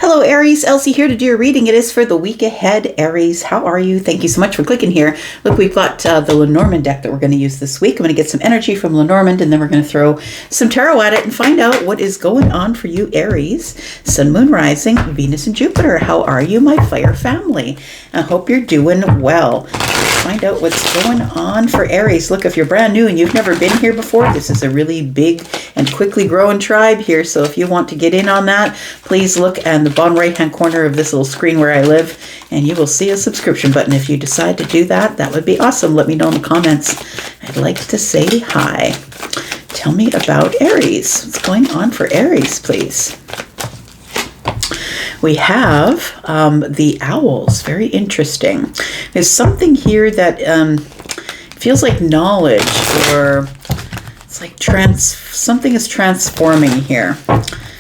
Hello, Aries. Elsie here to do your reading. It is for the week ahead. Aries, how are you? Thank you so much for clicking here. Look, we've got the Lenormand deck that we're going to use this week. I'm going to get some energy from Lenormand, and then we're going to throw some tarot at it and find out what is going on for you, Aries. Sun, Moon, Rising, Venus, and Jupiter. How are you, my fire family? I hope you're doing well. Let's find out what's going on for Aries. Look, if you're brand new and you've never been here before, this is a really big and quickly growing tribe here. So if you want to get in on that, please look at the bottom right hand corner of this little screen where I live, and you will see a subscription button. If you decide to do that, that would be awesome. Let me know in the comments. I'd like to say hi. Tell me about Aries. What's going on for Aries, please? We have the owls. Very interesting. There's something here that feels like knowledge, or it's like something is transforming here.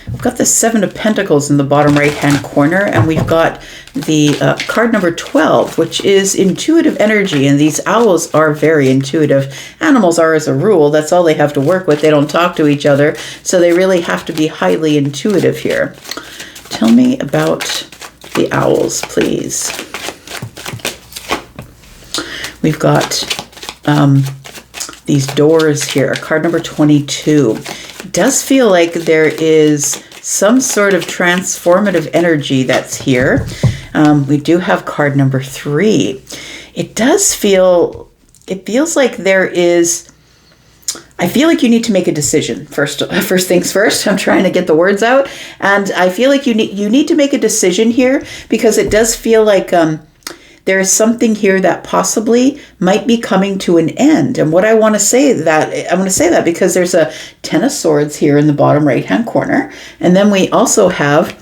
We've got the Seven of Pentacles in the bottom right-hand corner, and we've got the card number 12, which is intuitive energy, and these owls are very intuitive. Animals are, as a rule. That's all they have to work with. They don't talk to each other, so they really have to be highly intuitive here. Tell me about the owls, please. We've got these doors here, card number 22. It does feel like there is some sort of transformative energy that's here. We do have card number 3. It feels like there is, I feel like you need to make a decision. First things first, I'm trying to get the words out. And I feel like you need to make a decision here, because it does feel like there is something here that possibly might be coming to an end. And what I want to say that because there's a Ten of Swords here in the bottom right-hand corner. And then we also have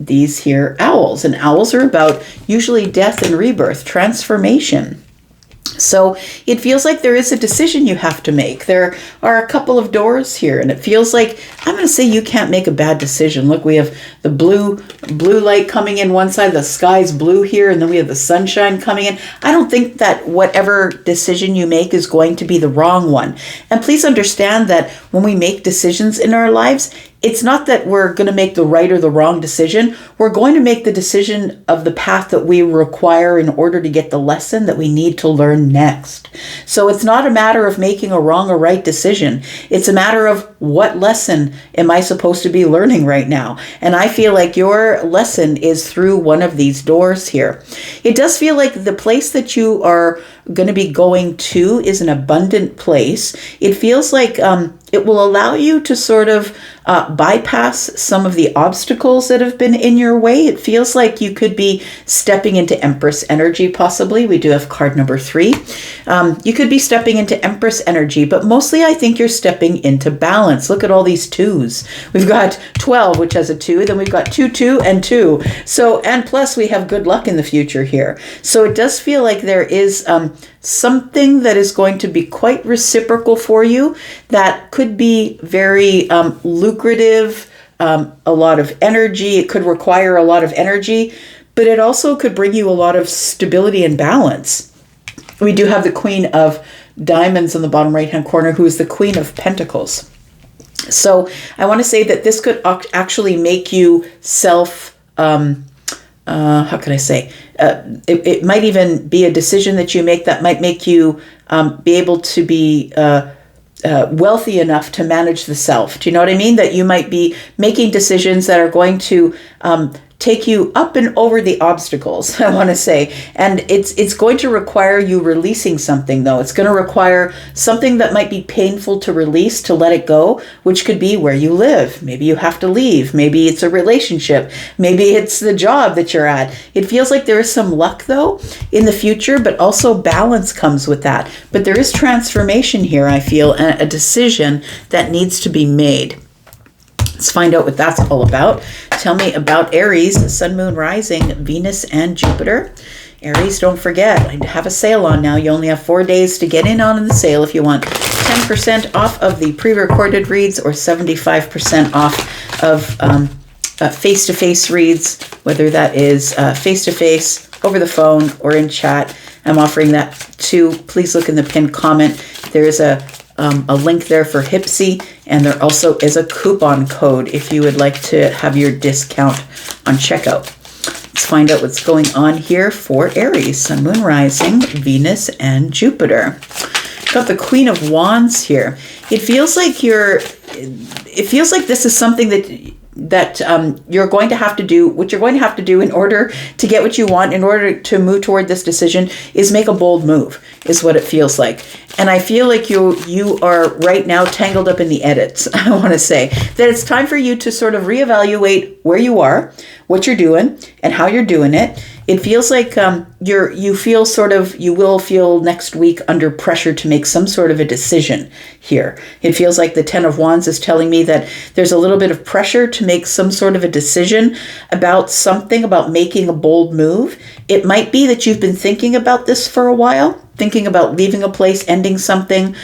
these here owls. And owls are about usually death and rebirth, transformation. So it feels like there is a decision you have to make. There are a couple of doors here, and it feels like, I'm going to say, you can't make a bad decision. Look, we have the blue light coming in one side, the sky's blue here, and then we have the sunshine coming in. I don't think that whatever decision you make is going to be the wrong one. And please understand that when we make decisions in our lives, it's not that we're going to make the right or the wrong decision. We're going to make the decision of the path that we require in order to get the lesson that we need to learn next. So it's not a matter of making a wrong or right decision. It's a matter of, what lesson am I supposed to be learning right now? And I feel like your lesson is through one of these doors here. It does feel like the place that you are going to be going to is an abundant place. It feels like it will allow you to sort of bypass some of the obstacles that have been in your way. It feels like you could be stepping into Empress energy, possibly. We do have card number 3. You could be stepping into Empress energy, but mostly I think you're stepping into balance. Look at all these 2s. We've got 12, which has a 2, then we've got 2, 2, and 2. So, and plus we have good luck in the future here. So it does feel like there is something that is going to be quite reciprocal for you, that could be very lucrative, a lot of energy. It could require a lot of energy, but it also could bring you a lot of stability and balance. We do have the Queen of Diamonds in the bottom right-hand corner, who is the Queen of Pentacles. So I want to say that this could actually make you how can I say? It might even be a decision that you make that might make you be able to be wealthy enough to manage the self. Do you know what I mean? That you might be making decisions that are going to take you up and over the obstacles, I want to say. And it's going to require you releasing something, though. It's going to require something that might be painful to release, to let it go, which could be where you live. Maybe you have to leave. Maybe it's a relationship. Maybe it's the job that you're at. It feels like there is some luck, though, in the future, but also balance comes with that. But there is transformation here, I feel, and a decision that needs to be made. Let's find out what that's all about. Tell me about Aries, Sun, Moon, Rising, Venus, and Jupiter. Aries, don't forget, I have a sale on now. You only have 4 days to get in on the sale if you want 10% off of the pre-recorded reads, or 75% off of face-to-face reads, whether that is face-to-face, over the phone, or in chat. I'm offering that too. Please look in the pinned comment. There is a a link there for Hipsy, and there also is a coupon code if you would like to have your discount on checkout. Let's find out what's going on here for Aries, Sun, Moon, Rising, Venus, and Jupiter. Got the Queen of Wands here. It feels like this is something that you're going to have to do. What you're going to have to do in order to get what you want, in order to move toward this decision, is make a bold move, is what it feels like. And I feel like you are right now tangled up in the edits. I want to say that it's time for you to sort of reevaluate where you are, what you're doing, and how you're doing it. It feels like you will feel next week under pressure to make some sort of a decision here. It feels like the Ten of Wands is telling me that there's a little bit of pressure to make some sort of a decision about something, about making a bold move. It might be that you've been thinking about this for a while, thinking about leaving a place, ending something,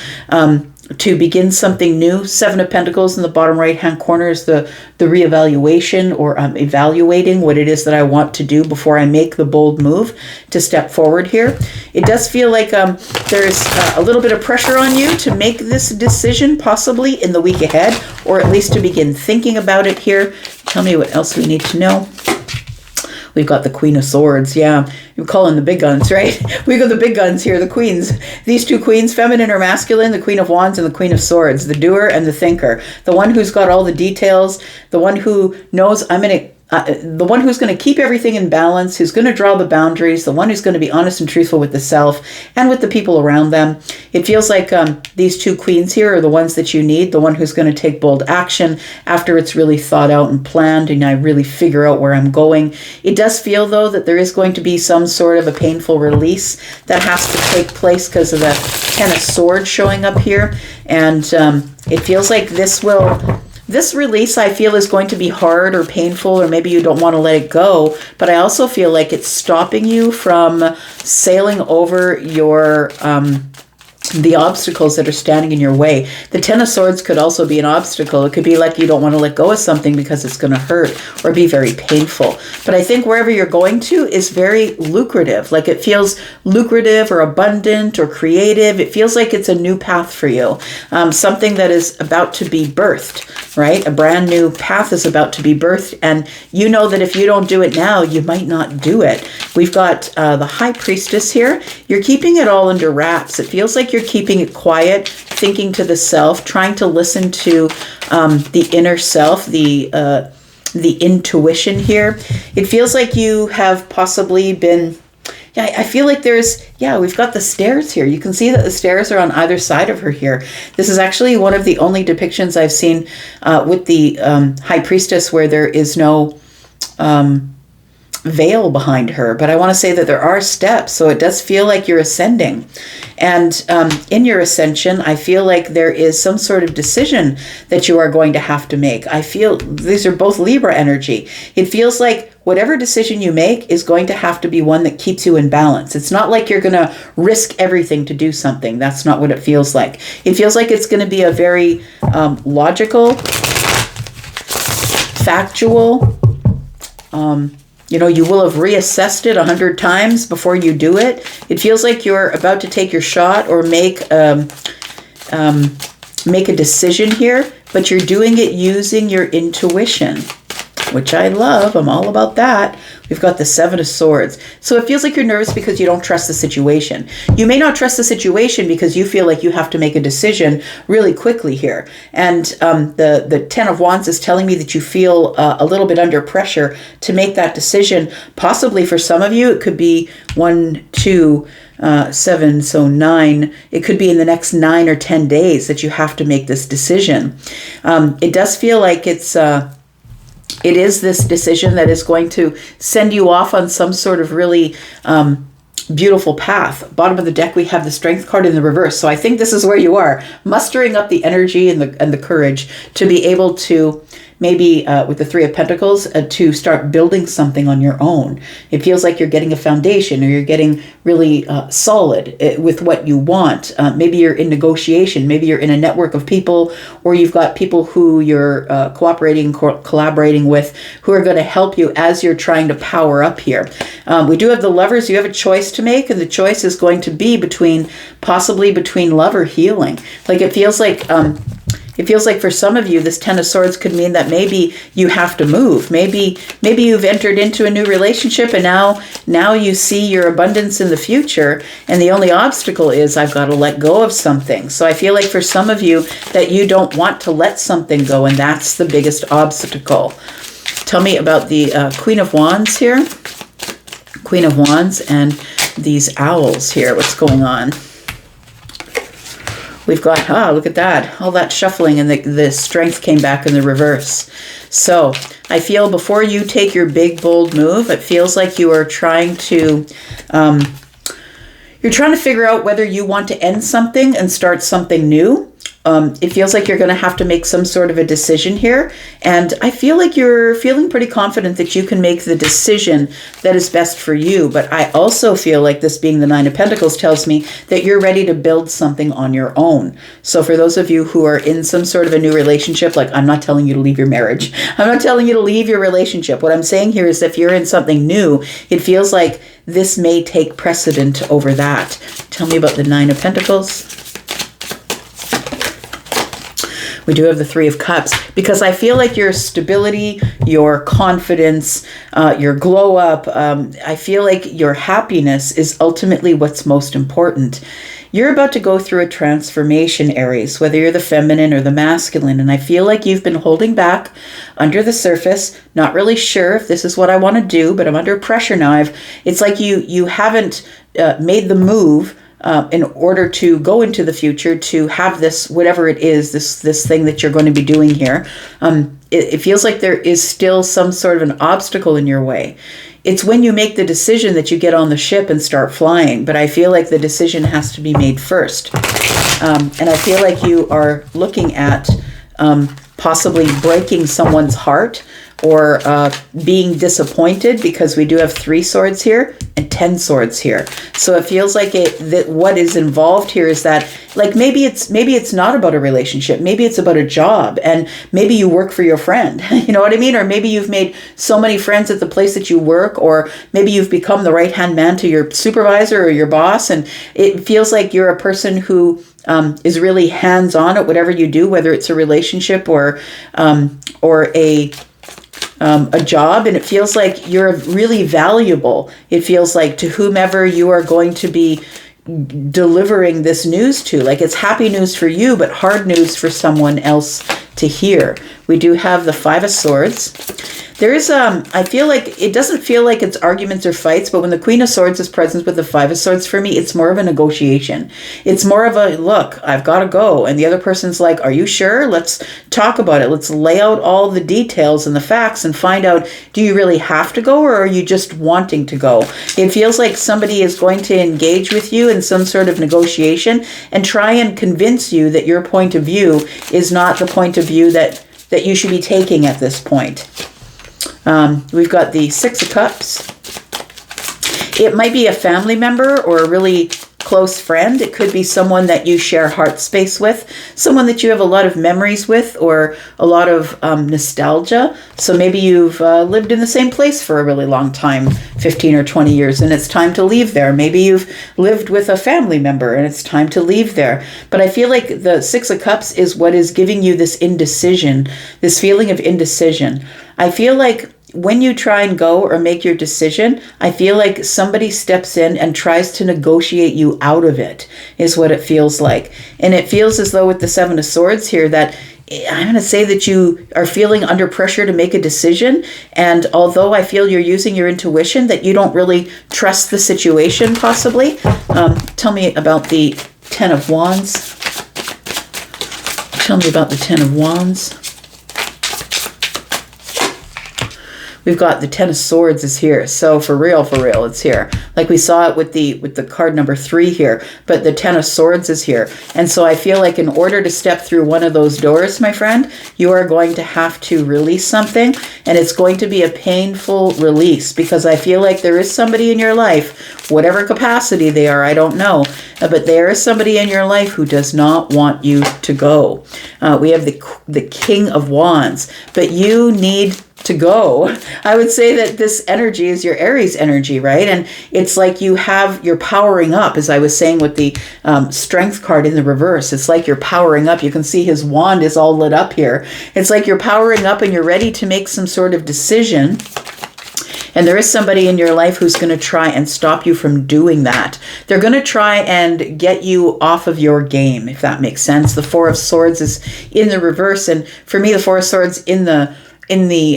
to begin something new. Seven of Pentacles in the bottom right-hand corner is the reevaluation, or evaluating what it is that I want to do before I make the bold move to step forward here. It does feel like there's a little bit of pressure on you to make this decision, possibly in the week ahead, or at least to begin thinking about it here. Tell me what else we need to know. We've got the Queen of Swords. Yeah, you're calling the big guns, right? We've got the big guns here, the queens. These two queens, feminine or masculine, the Queen of Wands and the Queen of Swords, the doer and the thinker, the one who's got all the details, the one who knows the one who's going to keep everything in balance, who's going to draw the boundaries, the one who's going to be honest and truthful with the self and with the people around them. It feels like these two queens here are the ones that you need, the one who's going to take bold action after it's really thought out and planned, and I really figure out where I'm going. It does feel, though, that there is going to be some sort of a painful release that has to take place because of the Ten of Swords showing up here. And it feels like this release, I feel, is going to be hard or painful, or maybe you don't want to let it go, but I also feel like it's stopping you from sailing over the obstacles that are standing in your way. The Ten of Swords could also be an obstacle. It could be like you don't want to let go of something because it's going to hurt or be very painful. But I think wherever you're going to is very lucrative. Like it feels lucrative or abundant or creative. It feels like it's a new path for you. Something that is about to be birthed, right? A brand new path is about to be birthed. And you know that if you don't do it now, you might not do it. We've got the High Priestess here. You're keeping it all under wraps. It feels like you're keeping it quiet, thinking to the self, trying to listen to the inner self, the intuition here. It feels like you have possibly been, I feel like we've got the stairs here. You can see that the stairs are on either side of her here. This is actually one of the only depictions I've seen with the High Priestess where there is no veil behind her, but I want to say that there are steps, so it does feel like you're ascending. And in your ascension, I feel like there is some sort of decision that you are going to have to make. I feel these are both Libra energy. It feels like whatever decision you make is going to have to be one that keeps you in balance. It's not like you're going to risk everything to do something. That's not what it feels like. It feels like it's going to be a very logical, factual, you will have reassessed it 100 times before you do it. It feels like you're about to take your shot or make a decision here, but you're doing it using your intuition, which I love. I'm all about that. We've got the Seven of Swords. So it feels like you're nervous because you don't trust the situation. You may not trust the situation because you feel like you have to make a decision really quickly here. And the Ten of Wands is telling me that you feel a little bit under pressure to make that decision. Possibly for some of you, it could be 1, 2, 7, so 9. It could be in the next 9 or 10 days that you have to make this decision. It does feel like it is this decision that is going to send you off on some sort of really beautiful path. Bottom of the deck, we have the Strength card in the reverse. So I think this is where you are, mustering up the energy and the courage to be able to maybe with the Three of Pentacles, to start building something on your own. It feels like you're getting a foundation, or you're getting really solid with what you want. Maybe you're in negotiation. Maybe you're in a network of people, or you've got people who you're collaborating with, who are going to help you as you're trying to power up here. We do have the Lovers. You have a choice to make, and the choice is going to be possibly between love or healing. Like it feels like for some of you, this Ten of Swords could mean that maybe you have to move. Maybe you've entered into a new relationship, and now you see your abundance in the future, and the only obstacle is I've got to let go of something. So I feel like for some of you that you don't want to let something go, and that's the biggest obstacle. Tell me about the Queen of Wands here. Queen of Wands and these owls here. What's going on? We've got, look at that. All that shuffling, and the Strength came back in the reverse. So I feel before you take your big, bold move, it feels like you are trying to, figure out whether you want to end something and start something new. It feels like you're going to have to make some sort of a decision here. And I feel like you're feeling pretty confident that you can make the decision that is best for you. But I also feel like, this being the Nine of Pentacles, tells me that you're ready to build something on your own. So for those of you who are in some sort of a new relationship, like, I'm not telling you to leave your marriage. I'm not telling you to leave your relationship. What I'm saying here is, if you're in something new, it feels like this may take precedent over that. Tell me about the Nine of Pentacles. We do have the Three of Cups, because I feel like your stability, your confidence, your glow up, I feel like your happiness is ultimately what's most important. You're about to go through a transformation, Aries, whether you're the feminine or the masculine. And I feel like you've been holding back under the surface, not really sure if this is what I want to do, but I'm under pressure now. It's like you haven't made the move in order to go into the future to have this, whatever it is, this thing that you're going to be doing here. It feels like there is still some sort of an obstacle in your way. It's when you make the decision that you get on the ship and start flying, but I feel like the decision has to be made first. And I feel like you are looking at possibly breaking someone's heart, or being disappointed, because we do have 3 swords here and 10 swords here. So it feels like that what is involved here is that, like, maybe it's not about a relationship. Maybe it's about a job, and maybe you work for your friend. You know what I mean? Or maybe you've made so many friends at the place that you work, or maybe you've become the right-hand man to your supervisor or your boss, and it feels like you're a person who is really hands-on at whatever you do, whether it's a relationship or a job, and it feels like you're really valuable. It feels like to whomever you are going to be delivering this news to. Like, it's happy news for you, but hard news for someone else to hear. We do have the Five of Swords. There is, I feel like, it doesn't feel like it's arguments or fights, but when the Queen of Swords is present with the Five of Swords, for me, it's more of a negotiation. It's more of a, look, I've got to go. And the other person's like, are you sure? Let's talk about it. Let's lay out all the details and the facts and find out, do you really have to go, or are you just wanting to go? It feels like somebody is going to engage with you in some sort of negotiation and try and convince you that your point of view is not the point of view that you should be taking at this point. We've got the Six of Cups. It might be a family member or a really close friend. It could be someone that you share heart space with, someone that you have a lot of memories with, or a lot of nostalgia. So maybe you've lived in the same place for a really long time, 15 or 20 years, and it's time to leave there. Maybe you've lived with a family member and it's time to leave there. But I feel like the Six of Cups is what is giving you this indecision, this feeling of indecision. I feel like when you try and go or make your decision, I feel like somebody steps in and tries to negotiate you out of it, is what it feels like. And it feels as though with the Seven of Swords here that I'm going to say that you are feeling under pressure to make a decision. And although I feel you're using your intuition, that you don't really trust the situation possibly. Tell me about the Ten of Wands. Tell me about the Ten of Wands. we've got the Ten of Swords is here. So for real, it's here. Like we saw it with the card number 3 here, but the Ten of Swords is here. And so I feel like in order to step through one of those doors, my friend, you are going to have to release something, and it's going to be a painful release, because I feel like there is somebody in your life, whatever capacity they are, I don't know, but there is somebody in your life who does not want you to go. We have the King of Wands, but you need to go. I would say that this energy is your Aries energy, right? And it's like you're powering up, as I was saying with the Strength card in the reverse. It's like you're powering up. You can see his wand is all lit up here. It's like you're powering up and you're ready to make some sort of decision. And there is somebody in your life who's going to try and stop you from doing that. They're going to try and get you off of your game, if that makes sense. The Four of Swords is in the reverse. And for me, the Four of Swords in the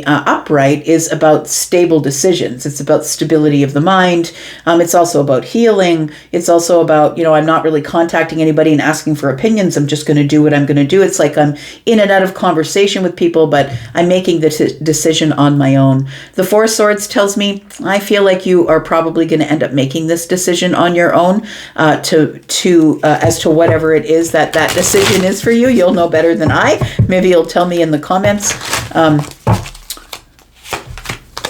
upright is about stable decisions. It's about stability of the mind. It's also about healing. It's also about, I'm not really contacting anybody and asking for opinions. I'm just going to do what I'm going to do. It's like I'm in and out of conversation with people, but I'm making the decision on my own. The Four of Swords tells me, I feel like you are probably going to end up making this decision on your own as to whatever it is that decision is for you. You'll know better than I. Maybe you'll tell me in the comments.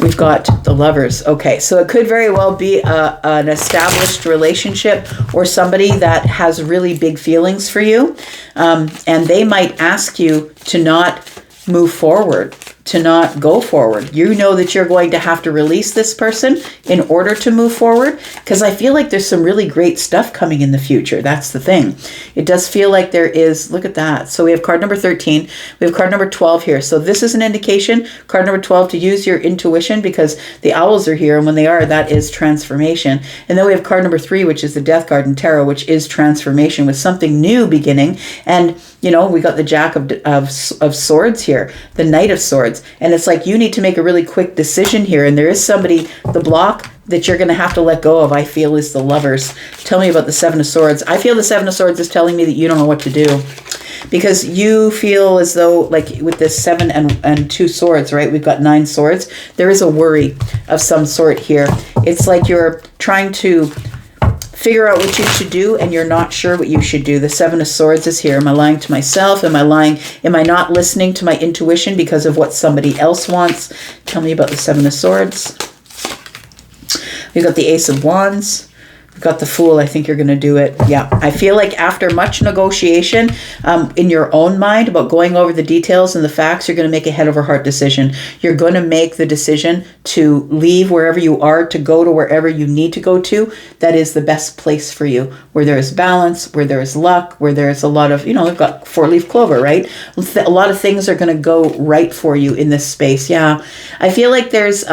We've got the Lovers. Okay, so it could very well be an established relationship or somebody that has really big feelings for you. And they might ask you to not move forward, to not go forward. You know that you're going to have to release this person in order to move forward, because I feel like there's some really great stuff coming in the future. That's the thing. It does feel like there is. Look at that. So we have card number 13. We have card number 12 here. So this is an indication, card number 12, to use your intuition, because the owls are here, and when they are, that is transformation. And then we have card number 3, which is the Death card in tarot, which is transformation with something new beginning. And we got the Jack of Swords here, the Knight of Swords. And it's like you need to make a really quick decision here. And there is somebody, the block that you're going to have to let go of, I feel, is the Lovers. Tell me about the Seven of Swords. I feel the Seven of Swords is telling me that you don't know what to do, because you feel as though, like with this 7 and 2 swords, right? We've got 9 swords. There is a worry of some sort here. It's like you're trying to figure out what you should do, and you're not sure what you should do. The Seven of Swords is here. Am I lying to myself? Am I not listening to my intuition because of what somebody else wants? Tell me about the Seven of Swords. We've got the Ace of Wands. We've got the Fool. I think you're going to do it. Yeah. I feel like after much negotiation in your own mind about going over the details and the facts, you're going to make a head over heart decision. You're going to make the decision to leave wherever you are, to go to wherever you need to go to. That is the best place for you, where there is balance, where there is luck, where there is a lot of, we've got 4-leaf clover, right? A lot of things are going to go right for you in this space. Yeah. I feel like there's,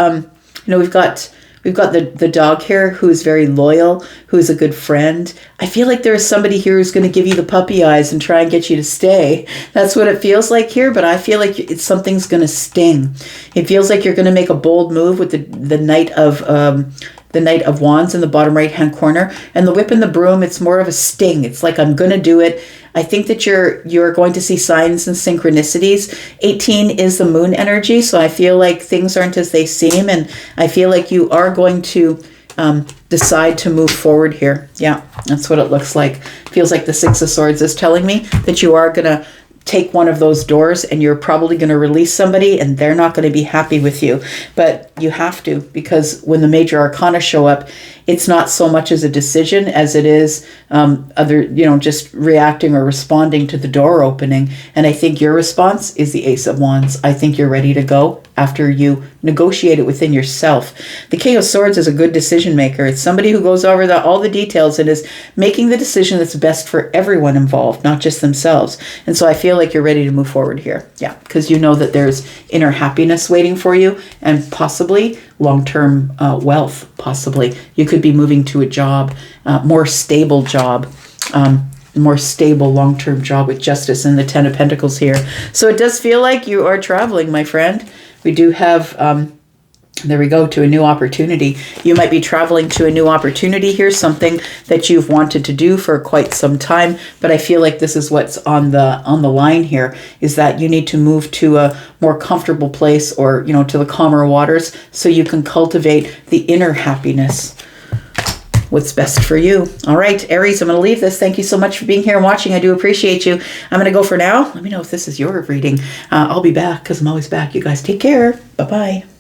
we've got the dog here, who's very loyal, who's a good friend. I feel like there's somebody here who's going to give you the puppy eyes and try and get you to stay. That's what it feels like here, but I feel like something's going to sting. It feels like you're going to make a bold move with the Knight of Wands in the bottom right-hand corner. And the Whip and the Broom, it's more of a sting. It's like, I'm going to do it. I think that you're going to see signs and synchronicities. 18 is the Moon energy, so I feel like things aren't as they seem, and I feel like you are going to decide to move forward here. Yeah, that's what it looks like. Feels like the Six of Swords is telling me that you are going to take one of those doors, and you're probably going to release somebody, and they're not going to be happy with you. But you have to, because when the major arcana show up, it's not so much as a decision as it is just reacting or responding to the door opening. And I think your response is the Ace of Wands. I think you're ready to go after you negotiate it within yourself. The King of Swords is a good decision maker. It's somebody who goes over all the details and is making the decision that's best for everyone involved, not just themselves. And so I feel like you're ready to move forward here. Yeah, because you know that there's inner happiness waiting for you, and possibly long-term wealth. Possibly you could be moving to a job, more stable job, more stable long-term job, with Justice and the 10 of Pentacles here. So it does feel like you are traveling, my friend. We do have There we go, to a new opportunity. You might be traveling to a new opportunity here, something that you've wanted to do for quite some time, but I feel like this is what's on the line here, is that you need to move to a more comfortable place, or, you know, to the calmer waters, so you can cultivate the inner happiness. What's best for you. All right, Aries, I'm going to leave this. Thank you so much for being here and watching. I do appreciate you. I'm going to go for now. Let me know if this is your reading. I'll be back, because I'm always back. You guys take care. Bye-bye.